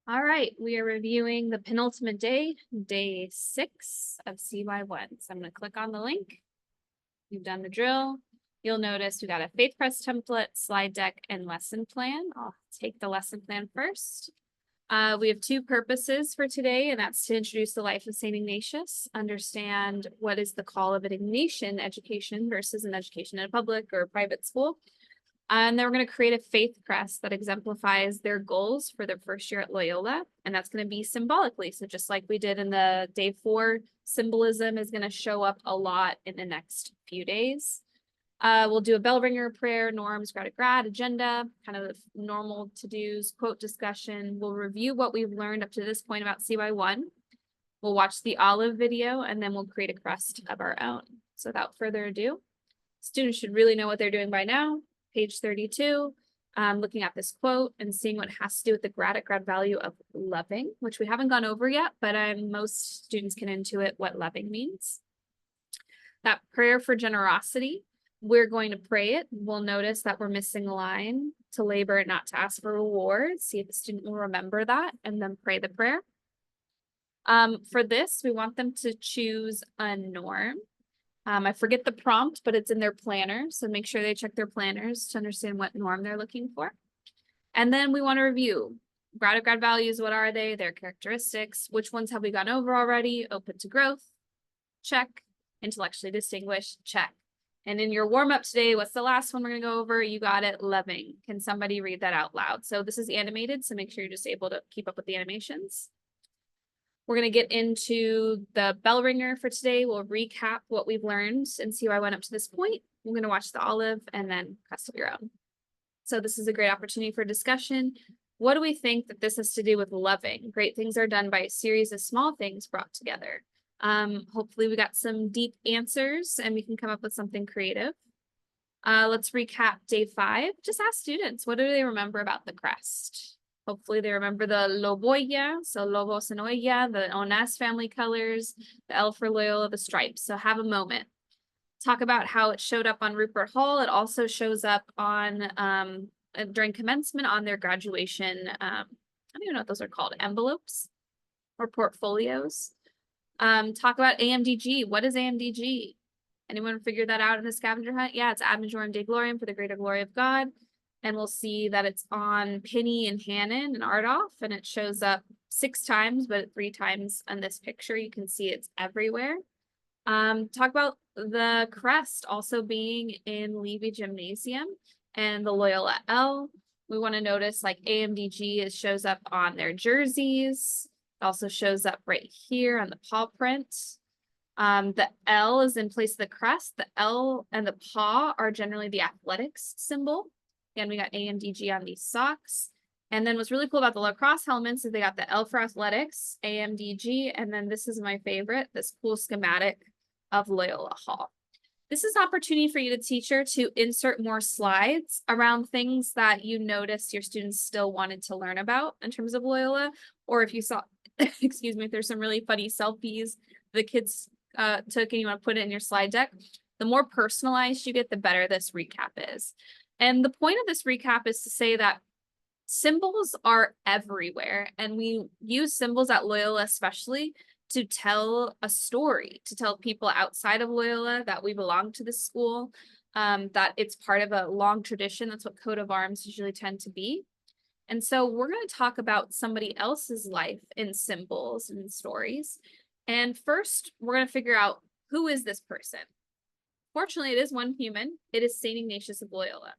All right, we are reviewing the penultimate day, day 6 of CY1. So I'm going to click on the link. You've done the drill. You'll notice we got a Faith Press template, slide deck, and lesson plan. I'll take the lesson plan first. We have two purposes for today, and that's to introduce the life of St. Ignatius, understand what is the call of an Ignatian education versus an education in a public or a private school. And then we're going to create a faith crest that exemplifies their goals for their first year at Loyola. And that's going to be symbolically. So just like we did in the day 4, symbolism is going to show up a lot in the next few days. We'll do a bell ringer prayer, norms, grad agenda, kind of normal to-dos, quote discussion. We'll review what we've learned up to this point about CY1. We'll watch the olive video, and then we'll create a crest of our own. So without further ado, students should really know what they're doing by now. Page 32, looking at this quote and seeing what it has to do with the grad value of loving, which we haven't gone over yet, but most students can intuit what loving means. That prayer for generosity, we're going to pray it. We'll notice that we're missing a line, to labor and not to ask for rewards. See if the student will remember that and then pray the prayer. For this, we want them to choose a norm. I forget the prompt, but it's in their planner. So make sure they check their planners to understand what norm they're looking for. And then we want to review grad values. What are they? Their characteristics. Which ones have we gone over already? Open to growth. Check. Intellectually distinguished. Check. And in your warm up today, what's the last one we're going to go over? You got it. Loving. Can somebody read that out loud? So this is animated. So make sure you're just able to keep up with the animations. We're going to get into the bell ringer for today. We'll recap what we've learned and see why I went up to this point. We're going to watch the olive and then crest of your own. So this is a great opportunity for discussion. What do we think that this has to do with loving? Great things are done by a series of small things brought together. Hopefully we got some deep answers and we can come up with something creative. Let's recap day 5. Just ask students, what do they remember about the crest? Hopefully they remember the loboya, so lobos and oya, the Onás family colors, the L for Loyola, the stripes. So have a moment. Talk about how it showed up on Rupert Hall. It also shows up on during commencement on their graduation. I don't even know what those are called, envelopes or portfolios. Talk about AMDG. What is AMDG? Anyone figure that out in the scavenger hunt? Yeah, it's Ad Majorem Dei Gloriam, for the greater glory of God. And we'll see that it's on Penny and Hannon and Ardoff, and it shows up 6 times, but 3 times on this picture. You can see it's everywhere. Talk about the crest also being in Levy Gymnasium and the Loyola L. We want to notice like AMDG shows up on their jerseys. It also shows up right here on the paw print. The L is in place of the crest. The L and the paw are generally the athletics symbol. Again, we got AMDG on these socks. And then what's really cool about the lacrosse helmets is they got the L for athletics, AMDG, and then this is my favorite, this cool schematic of Loyola Hall. This is an opportunity for you, the teacher, to insert more slides around things that you noticed your students still wanted to learn about in terms of Loyola, or if you saw, excuse me, if there's some really funny selfies the kids took and you want to put it in your slide deck, the more personalized you get, the better this recap is. And the point of this recap is to say that symbols are everywhere, and we use symbols at Loyola especially to tell a story, to tell people outside of Loyola that we belong to this school, that it's part of a long tradition. That's what coat of arms usually tend to be. And so we're going to talk about somebody else's life in symbols and stories. And first, we're going to figure out, who is this person? Fortunately, it is one human. It is St. Ignatius of Loyola.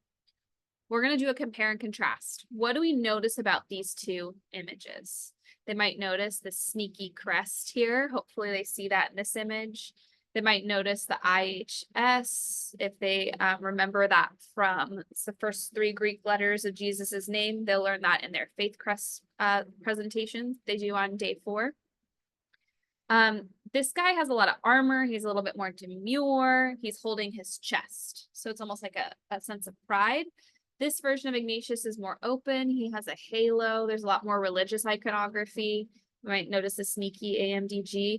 We're going to do a compare and contrast. What do we notice about these two images? They might notice the sneaky crest here. Hopefully they see that in this image. They might notice the IHS. If they remember that from the first 3 Greek letters of Jesus's name, they'll learn that in their faith crest presentation they do on day 4. This guy has a lot of armor. He's a little bit more demure. He's holding his chest. So it's almost like a sense of pride. This version of Ignatius is more open. He has a halo. There's a lot more religious iconography. You might notice the sneaky AMDG.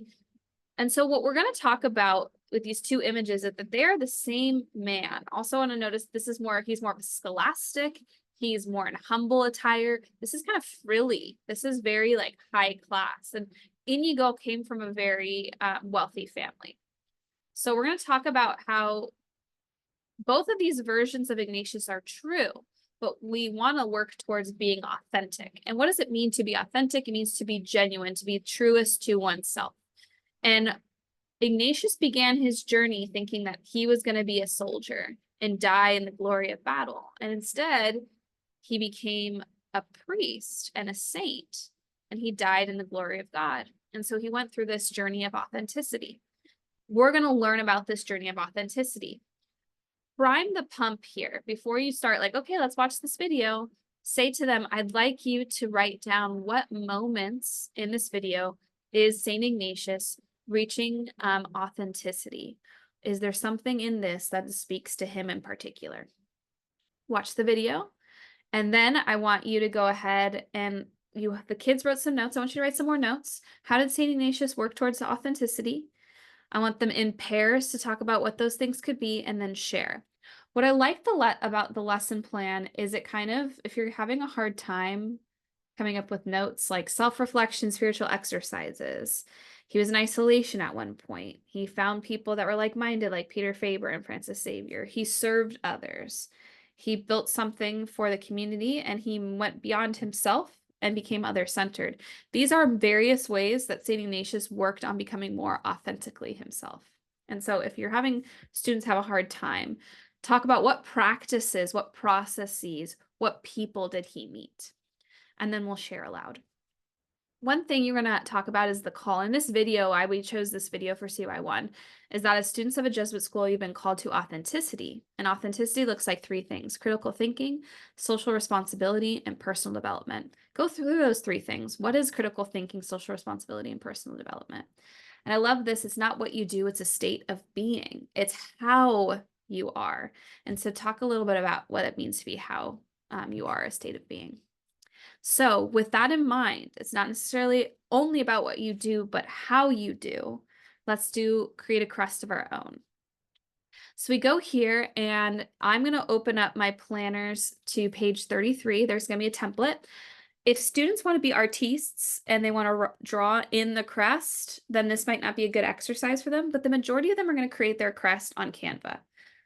And so what we're going to talk about with these two images is that they are the same man. Also want to notice this is he's more of a scholastic. He's more in humble attire. This is kind of frilly. This is very like high class. And Inigo came from a very wealthy family. So we're going to talk about how both of these versions of Ignatius are true, but we want to work towards being authentic. And what does it mean to be authentic? It means to be genuine, to be truest to oneself. And Ignatius began his journey thinking that he was going to be a soldier and die in the glory of battle. And instead, he became a priest and a saint, and he died in the glory of God. And so he went through this journey of authenticity. We're going to learn about this journey of authenticity. Prime the pump here before you start, like, okay, let's watch this video. Say to them, I'd like you to write down what moments in this video is St. Ignatius reaching authenticity. Is there something in this that speaks to him in particular? Watch the video. And then I want you to go ahead and the kids wrote some notes. I want you to write some more notes. How did St. Ignatius work towards the authenticity? I want them in pairs to talk about what those things could be and then share. What I like about the lesson plan is it kind of, if you're having a hard time coming up with notes like self-reflection, spiritual exercises. He was in isolation at one point. He found people that were like-minded, like Peter Faber and Francis Xavier. He served others. He built something for the community, and he went beyond himself and became other-centered. These are various ways that St. Ignatius worked on becoming more authentically himself. And so if you're having students have a hard time, talk about what practices, what processes, what people did he meet? And then we'll share aloud. One thing you're going to talk about is the call. In this video, we chose this video for CY1, is that as students of a Jesuit school, you've been called to authenticity. And authenticity looks like three things: critical thinking, social responsibility, and personal development. Go through those three things. What is critical thinking, social responsibility, and personal development? And I love this. It's not what you do, it's a state of being. It's how you are. And so talk a little bit about what it means to be how you are a state of being. So with that in mind, it's not necessarily only about what you do, but how you do. Let's create a crest of our own. So we go here, and I'm going to open up my planners to page 33. There's going to be a template. If students want to be artistes and they want to draw in the crest, then this might not be a good exercise for them, but the majority of them are going to create their crest on Canva.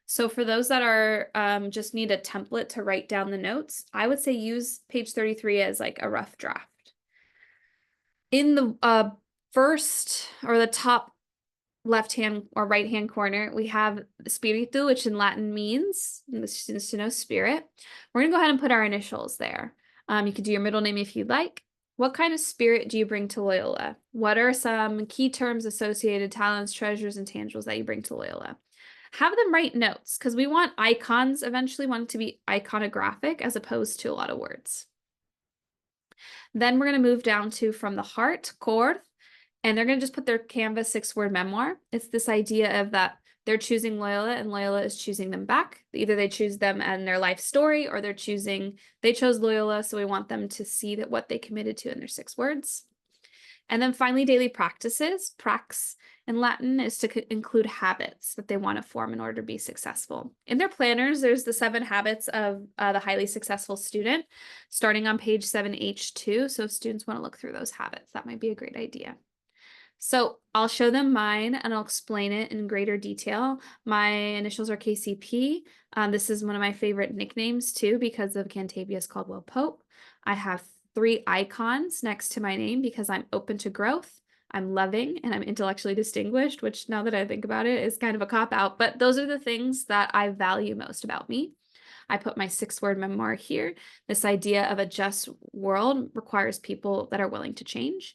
So for those that are just need a template to write down the notes, I would say use page 33 as like a rough draft. In the first or the top left-hand or right-hand corner, we have spiritu, which in Latin means, the students to know, spirit. We're gonna go ahead and put our initials there. You could do your middle name if you'd like. What kind of spirit do you bring to Loyola? What are some key terms associated, talents, treasures, and tangibles that you bring to Loyola? Have them write notes, because we want icons eventually, want it to be iconographic as opposed to a lot of words. Then we're going to move down to from the heart, cor, and they're going to just put their Canvas 6-word memoir. It's this idea of that they're choosing Loyola and Loyola is choosing them back. Either they choose them and their life story, or they chose Loyola, so we want them to see that what they committed to in their 6 words. And then finally, daily practices. Prax in Latin is to include habits that they want to form in order to be successful. In their planners, there's the 7 habits of the highly successful student, starting on page 7H2. So if students want to look through those habits, that might be a great idea. So I'll show them mine and I'll explain it in greater detail. My initials are KCP. This is one of my favorite nicknames too, because of Cantavius Caldwell Pope. I have 3 icons next to my name because I'm open to growth, I'm loving, and I'm intellectually distinguished, which now that I think about it is kind of a cop-out, but those are the things that I value most about me. I put my 6-word memoir here. This idea of a just world requires people that are willing to change.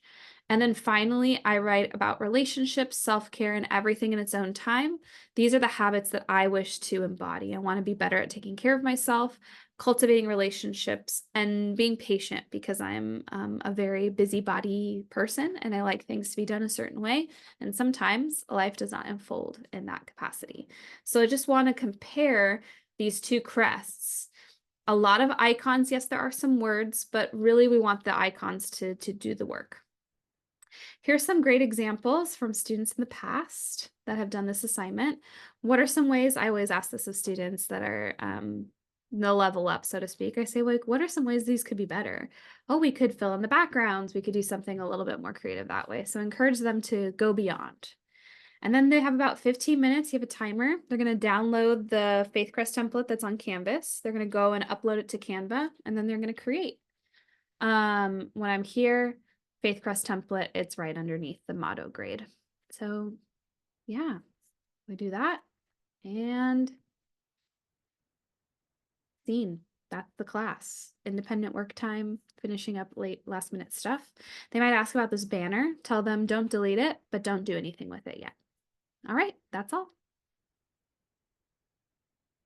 And then finally, I write about relationships, self-care, and everything in its own time. These are the habits that I wish to embody. I want to be better at taking care of myself, cultivating relationships, and being patient, because I'm a very busybody person and I like things to be done a certain way. And sometimes life does not unfold in that capacity. So I just want to compare these 2 crests. A lot of icons, yes, there are some words, but really we want the icons to do the work. Here's some great examples from students in the past that have done this assignment. What are some ways? I always ask this of students that are the level up, so to speak. I say, like, what are some ways these could be better? Oh, we could fill in the backgrounds. We could do something a little bit more creative that way. So encourage them to go beyond. And then they have about 15 minutes. You have a timer. They're going to download the Faith Crest template that's on Canvas. They're going to go and upload it to Canva, and then they're going to create. When I'm here, Faith Crest template, it's right underneath the motto grade. So yeah, we do that. And scene. That's the class. Independent work time, finishing up last minute stuff. They might ask about this banner. Tell them don't delete it, but don't do anything with it yet. All right, that's all.